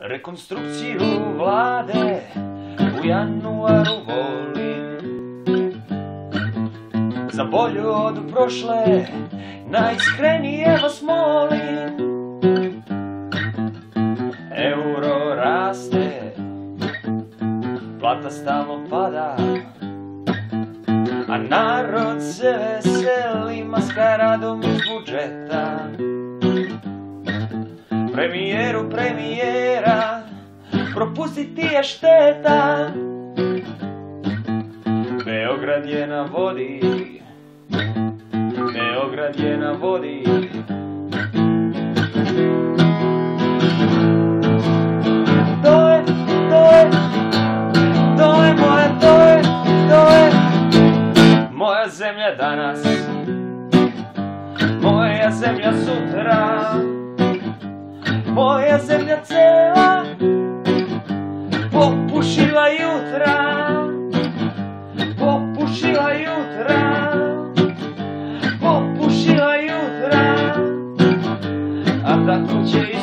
Rekonstrukciju vlade u januaru volim. Za bolju od prošle najiskrenije vas molim. Euro raste, plata stalno pada, a narod se veseli maskaradom iz budžeta. Premijeru premijera propustiti je šteta. Beograd je na vodi, Beograd je na vodi. To je moja zemlja danas, moja zemlja sutra, moja zemlja cela popušila jutra, popušila jutra, popušila jutra, a tako će i